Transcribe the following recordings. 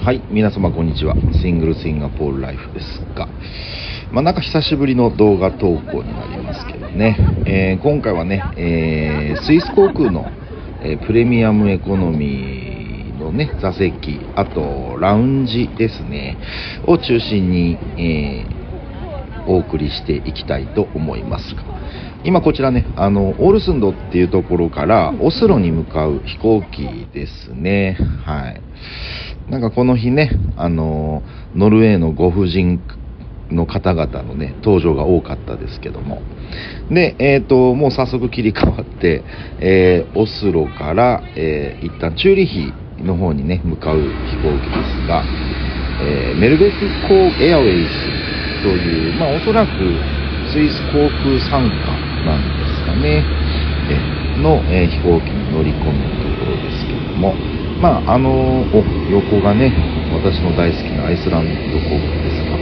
はい、皆様こんにちは。シングルシンガポールライフですが、なんか久しぶりの動画投稿になりますけどね、今回はね、スイス航空の、プレミアムエコノミーのね座席、あとラウンジですねを中心に、お送りしていきたいと思いますが、今こちらね、オールスンドっていうところからオスロに向かう飛行機ですね。はい。なんかこの日ね、ノルウェーのご婦人の方々のね登場が多かったですけども、で、もう早速切り替わって、オスロから、一旦チューリヒの方にね向かう飛行機ですが、メルベクコーエアウェイズという、おそらくスイス航空傘下なんですかね、の、飛行機に乗り込むところですけども、横がね私の大好きなアイスランド航空ですが、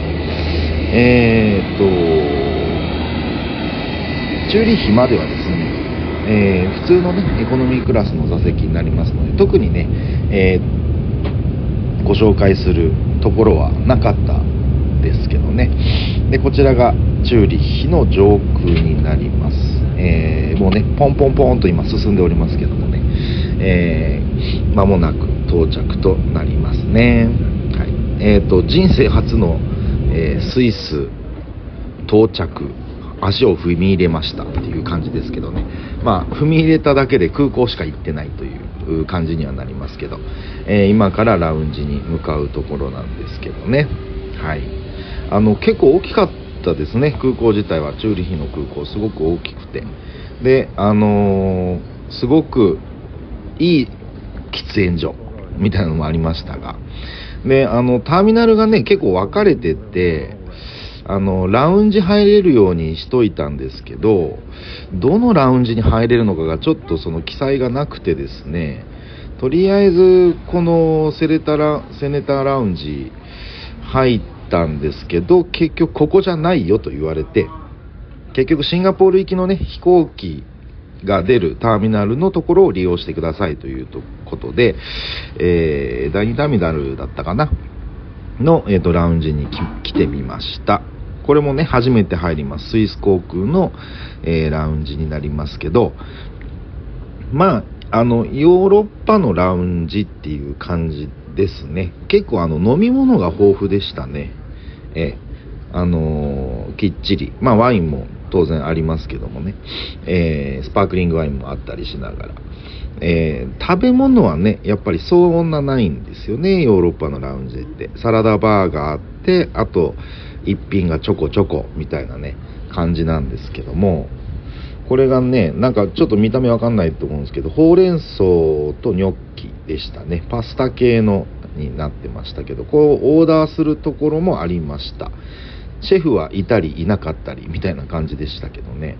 チューリッヒまではですね、普通のねエコノミークラスの座席になりますので、特にね、ご紹介するところはなかったですけどね。でこちらがチューリッヒの上空になります。もうねポンポンポンと今進んでおりますけどもね、間もなく到着となりますね。はい。人生初の、スイス到着、足を踏み入れましたっていう感じですけどね。踏み入れただけで空港しか行ってないという感じにはなりますけど、今からラウンジに向かうところなんですけどね。はい。結構大きかったですね。空港自体はチューリヒの空港すごく大きくて、で、すごくいい喫煙所みたいなのもありましたが、でターミナルがね結構分かれてて、ラウンジ入れるようにしといたんですけど、どのラウンジに入れるのかがちょっとその記載がなくてですね、とりあえずこのセネターラウンジ入ったんですけど、結局ここじゃないよと言われて、結局シンガポール行きのね飛行機が出るターミナルのところを利用してくださいということで、第2ターミナルだったかなの、ラウンジに来てみました。これもね初めて入ります。スイス航空の、ラウンジになりますけど、ヨーロッパのラウンジっていう感じですね。結構飲み物が豊富でしたね。きっちり、ワインも当然ありますけどもね、スパークリングワインもあったりしながら、食べ物はねやっぱりそんなないんですよね。ヨーロッパのラウンジってサラダバーがあって、あと一品がちょこちょこみたいなね感じなんですけども、これがねなんかちょっと見た目わかんないと思うんですけど、ほうれん草とニョッキでしたね。パスタ系のになってましたけど、こうオーダーするところもありました。シェフはいたりいなかったりみたいな感じでしたけどね。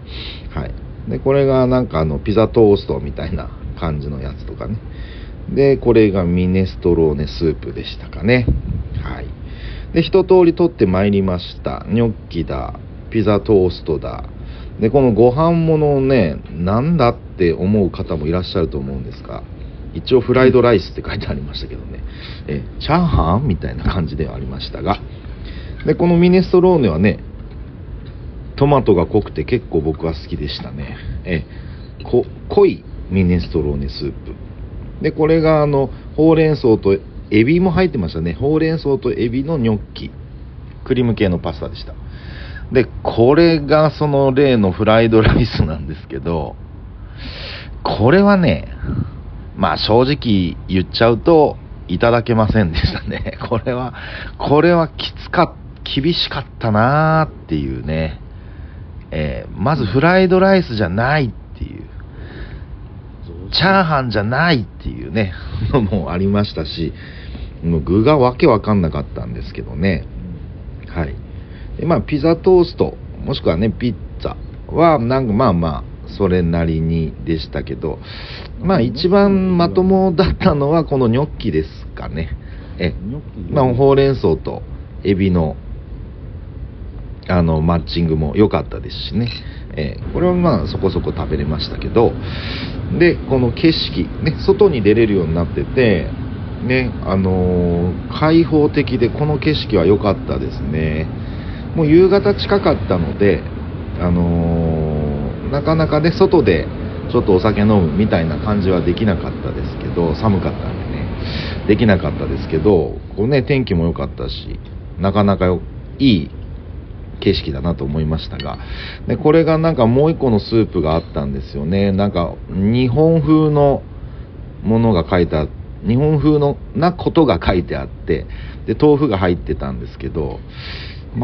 はい。でこれがなんかピザトーストみたいな感じのやつとかね。でこれがミネストローネスープでしたかね。はい。で一通り取ってまいりました。ニョッキだ、ピザトーストだ。でこのご飯ものをねなんだって思う方もいらっしゃると思うんですが、一応フライドライスって書いてありましたけどね、チャーハンみたいな感じではありましたが、でこのミネストローネはねトマトが濃くて結構僕は好きでしたね。濃いミネストローネスープで、これがほうれん草とエビも入ってましたね。ほうれん草とエビのニョッキ、クリーム系のパスタでした。でこれがその例のフライドライスなんですけど、これはね正直言っちゃうといただけませんでしたね。これは厳しかったなーっていうね、まずフライドライスじゃないっていう、チャーハンじゃないっていうねのもありましたし、もう具がわけわかんなかったんですけどね。はい。でピザトーストもしくはねピッツァはなんかそれなりにでしたけど、一番まともだったのはこのニョッキですかね。ほうれん草とエビのマッチングも良かったですしね、これはそこそこ食べれましたけど、でこの景色ね、外に出れるようになってて、ね、開放的でこの景色は良かったですね。もう夕方近かったので、なかなかね外でちょっとお酒飲むみたいな感じはできなかったですけど、寒かったんでねできなかったですけど、こうね天気も良かったし、なかなかいい景色だなと思いましたが、でこれがなんかもう一個のスープがあったんですよね。なんか日本風のものが書いてあって、日本風のなことが書いてあって、で豆腐が入ってたんですけど、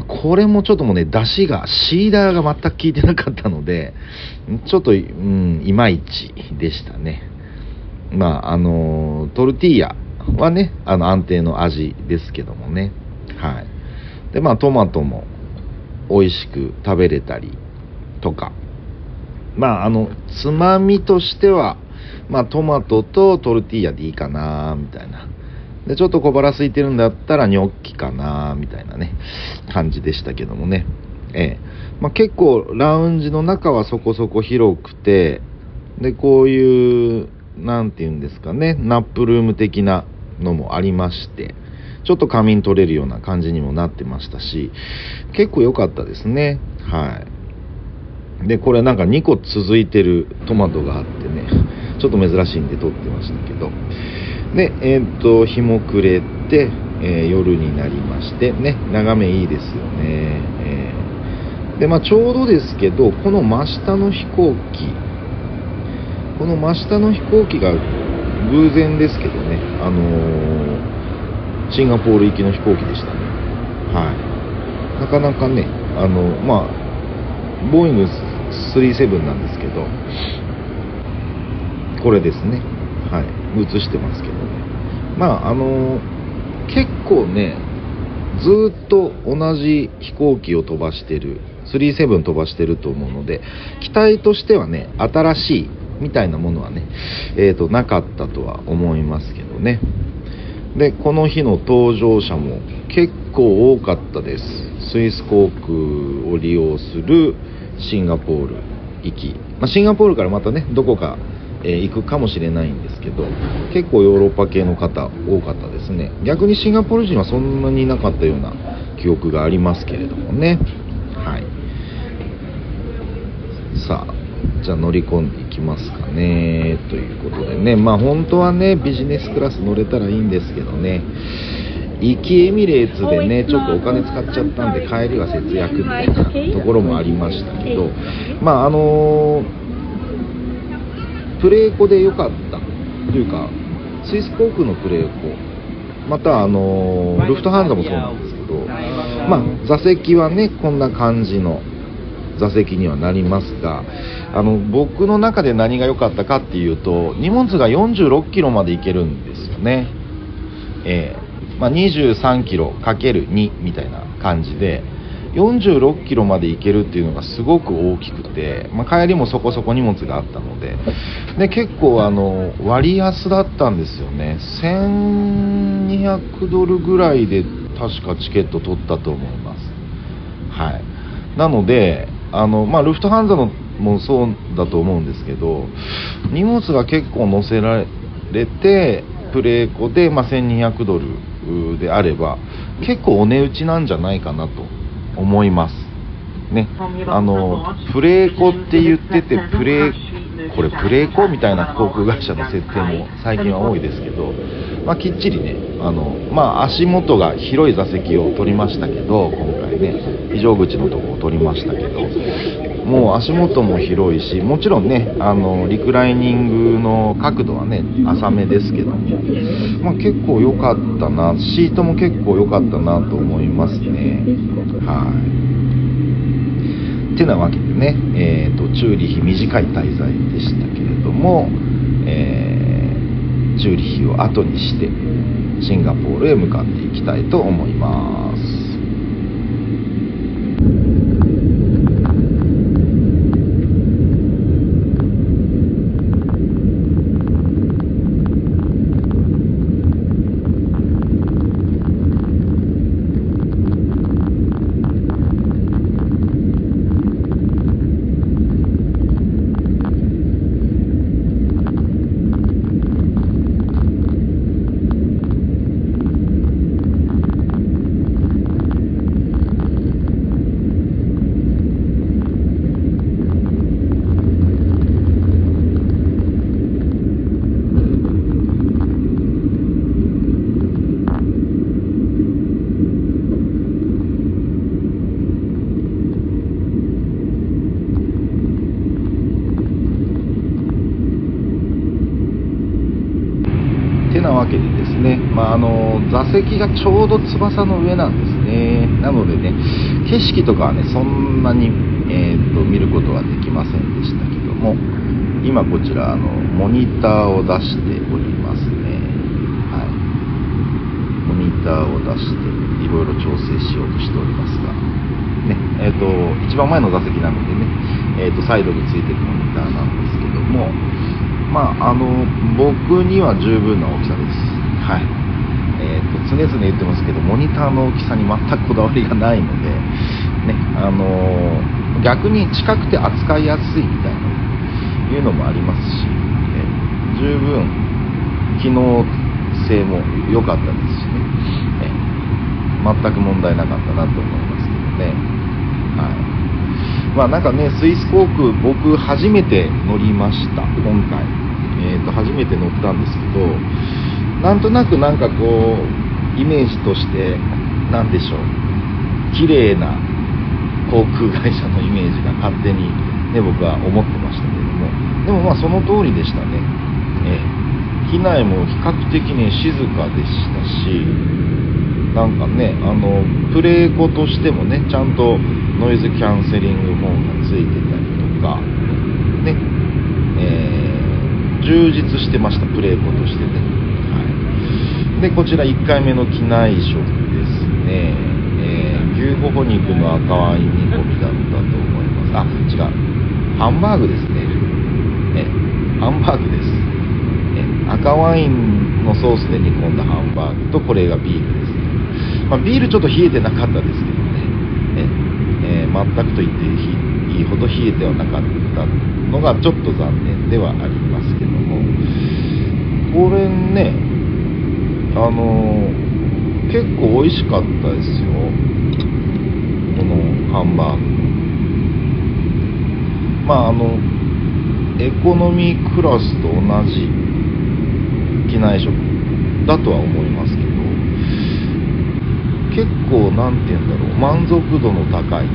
これもちょっともうね出汁がシーダーが全く効いてなかったので、ちょっと、いまいちでしたね。トルティーヤはね安定の味ですけどもね。はい。でトマトも美味しく食べれたりとか、つまみとしてはトマトとトルティーヤでいいかなみたいな。でちょっと小腹空いてるんだったらニョッキかなみたいなね感じでしたけどもね。結構ラウンジの中はそこそこ広くて、でこういうなんていうんですかね、ナップルーム的なのもありまして、ちょっと仮眠取れるような感じにもなってましたし、結構良かったですね。はい。でこれなんか2個続いてるトマトがあってね、ちょっと珍しいんで撮ってましたけど、で日も暮れて、夜になりましてね、眺めいいですよね。でちょうどですけど、この真下の飛行機が偶然ですけどね、シンガポール行きの飛行機でしたね。はい。なかなかね、ボーイング37なんですけど、これですね。はい。映してますけどね。結構ね、ずっと同じ飛行機を飛ばしてる、37飛ばしてると思うので、機体としてはね、新しいみたいなものはね、なかったとは思いますけどね。でこの日の搭乗者も結構多かったです。スイス航空を利用するシンガポール行き、シンガポールからまたねどこか、行くかもしれないんですけど、結構ヨーロッパ系の方多かったですね。逆にシンガポール人はそんなにいなかったような記憶がありますけれどもね。はい。さあじゃあ乗り込んでいきますかねということでね、本当はねビジネスクラス乗れたらいいんですけどね、行きエミレーツでねちょっとお金使っちゃったんで帰りは節約みたいなところもありましたけど、プレーコで良かったというか、スイス航空のプレーコ、またルフトハンザもそうなんですけど、座席はねこんな感じの座席にはなりますが、僕の中で何が良かったかっていうと、荷物が46キロまで行けるんですよね。23キロ ×2 みたいな感じで46キロまで行けるっていうのがすごく大きくて、帰りもそこそこ荷物があったので、結構割安だったんですよね。1200ドルぐらいで確かチケット取ったと思います。はい。なのでルフトハンザのもそうだと思うんですけど、荷物が結構載せられてプレーコで、1200ドルであれば結構お値打ちなんじゃないかなと思いますね。プレーコって言っててプレーコみたいな航空会社の設定も最近は多いですけど、きっちりね足元が広い座席を取りましたけど、今回ね非常口のところを取りましたけど、もう足元も広いし、もちろんねリクライニングの角度はね浅めですけども、結構良かったな、シートも結構良かったなと思いますね。はい。てなわけでね、チューリヒ短い滞在でしたけれども、チューリヒを後にしてシンガポールへ向かっていきたいと思います。座席がちょうど翼の上なんですね。なのでね、景色とかはねそんなに、見ることはできませんでしたけども、今こちらモニターを出しておりますね。はい、モニターを出していろいろ調整しようとしておりますがね、一番前の座席なのでね、サイドについてるモニターなんですけども、僕には十分な大きさです。はい。常々言ってますけど、モニターの大きさに全くこだわりがないので、ね、逆に近くて扱いやすいみたいないうのもありますし、十分機能性も良かったですしね、全く問題なかったなと思いますけどね。はい。なんかね、スイス航空僕初めて乗りました。今回、初めて乗ったんですけど、なんとなくなんかこうイメージとしてなんでしょう、綺麗な航空会社のイメージが勝手にね僕は思ってましたけども、でもその通りでしたね。機内も比較的ね静かでしたし、なんかねプレーコとしてもねちゃんとノイズキャンセリングモードがついてたりとかね、充実してました、プレーコとしてね。でこちら1回目の機内食ですね。牛ほほ肉の赤ワイン煮込みだったと思います。違う、ハンバーグですね。ハンバーグです。赤ワインのソースで煮込んだハンバーグと、これがビールですね。ビールちょっと冷えてなかったですけどね、全くと言っていいほど冷えてはなかったのがちょっと残念ではありますけども、これね結構美味しかったですよ、このハンバーグ。エコノミークラスと同じ機内食だとは思いますけど、結構なんて言うんだろう、満足度の高い、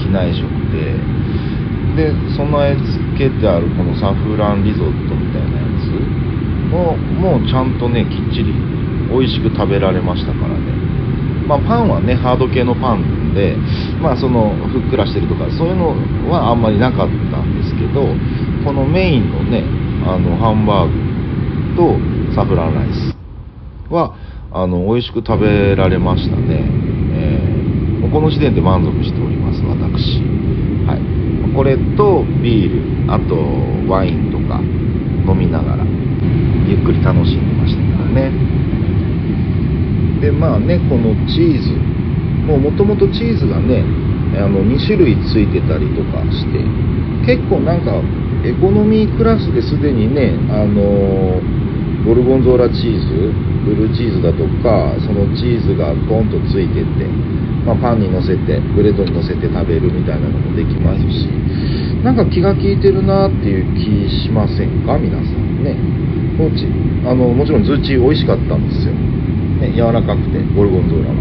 機内食で備え付けてあるこのサフランリゾットみたいなやつもうちゃんとねきっちり美味しく食べられましたからね。パンはねハード系のパンでそのふっくらしてるとかそういうのはあんまりなかったんですけど、このメインのねハンバーグとサフランライスは美味しく食べられましたね。この時点で満足しております、私。はい。これとビール、あとワインとか飲みながらゆっくり楽しんでましたからね。でこのチーズもともとチーズがね2種類ついてたりとかして、結構なんかエコノミークラスですでにねゴルゴンゾーラチーズ、ブルーチーズだとかそのチーズがポンとついてて、パンにのせてブレッドにのせて食べるみたいなのもできますし、なんか気が利いてるなっていう気しませんか皆さんね。もちろんズーチー美味しかったんですよ、ね、柔らかくてゴルゴンゾーラは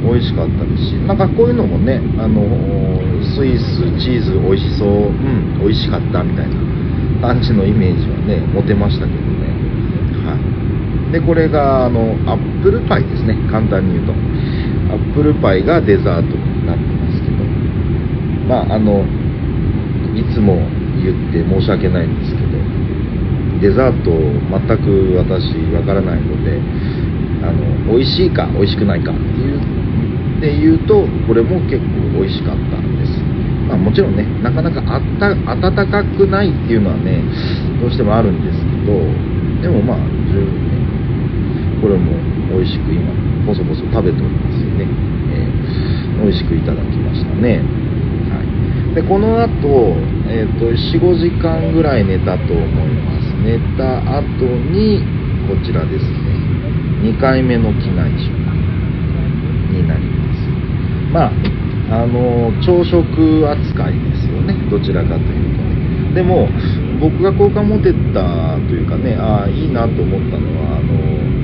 美味しかったですし、なんかこういうのもねスイスチーズ美味しそう、美味しかったみたいな感じのイメージはね持てましたけどね。はい。でこれがアップルパイですね。簡単に言うとアップルパイがデザートになってますけど、いつも言って申し訳ないんですけど、デザート全く私わからないので美味しいか美味しくないかっていうと、これも結構美味しかったんです。もちろんねなかなか温かくないっていうのはねどうしてもあるんですけど、でも十分ねこれも美味しく今ボソボソ食べておりますよね。美味しくいただきましたね。はい。でこの後、4、5時間ぐらい寝たと思います。寝た後にこちらですね、2回目の機内食になります。朝食扱いですよね、どちらかというとね。でも僕が好感持てたというかね、いいなと思ったのは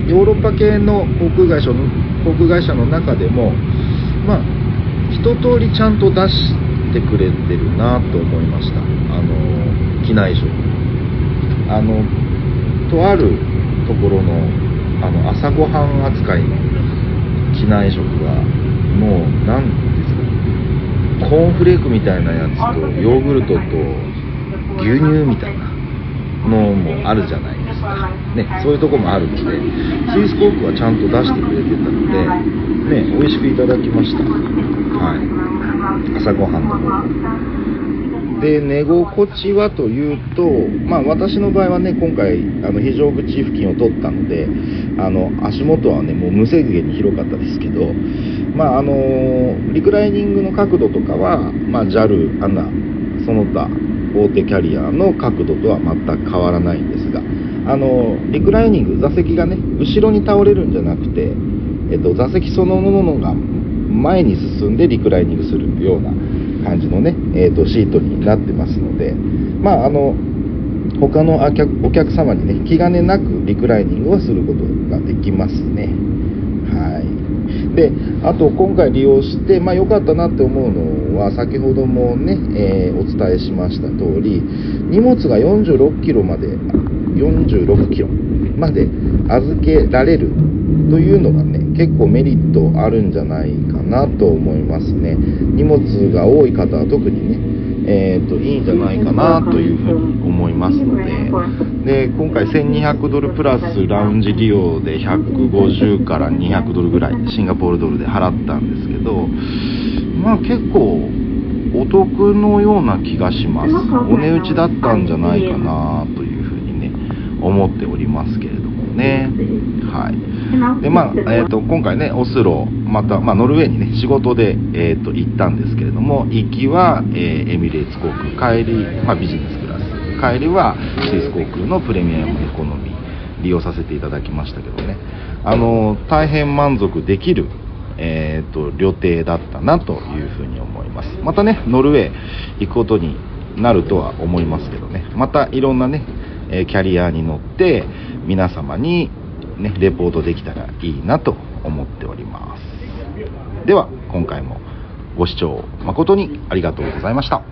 ヨーロッパ系の航空会社の中でも一通りちゃんと出してくれてるなと思いました。機内食とあるところの朝ごはん扱いの機内食がもう何ですか、コーンフレークみたいなやつとヨーグルトと牛乳みたいなのもあるじゃないですか、ね、そういうとこもあるので、スイスコークはちゃんと出してくれてたので、ね、美味しくいただきました。はい、朝ごはんの方で、寝心地はというと、私の場合はね、今回非常口付近を取ったので、足元はねもう無制限に広かったですけど、リクライニングの角度とかは、JAL、ANA、その他大手キャリアの角度とは全く変わらないんですが、リクライニング、座席がね後ろに倒れるんじゃなくて、座席そのものが前に進んでリクライニングするような感じのね、シートになってますので、他のお客様にね気兼ねなくリクライニングはすることができますね。はい。で、あと今回利用して良かったなって思うのは、先ほどもね、お伝えしました通り、荷物が46キロまで預けられるというのがね結構メリットあるんじゃないかなと思いますね。荷物が多い方は特にね、いいんじゃないかなというふうに思いますので、今回1200ドルプラスラウンジ利用で150から200ドルぐらいシンガポールドルで払ったんですけど、結構お得のような気がします。お値打ちだったんじゃないかなというふうにね思っておりますけれどもね。はい。で今回ねオスロ、また、ノルウェーにね仕事で、行ったんですけれども、行きは、エミレーツ航空、帰り、ビジネスクラス、帰りはスイス航空のプレミアムエコノミー利用させていただきましたけどね、大変満足できる、旅程だったなというふうに思います。またねノルウェー行くことになるとは思いますけどね、またいろんなねキャリアに乗って皆様にねレポートできたらいいなと思っております。では今回もご視聴誠にありがとうございました。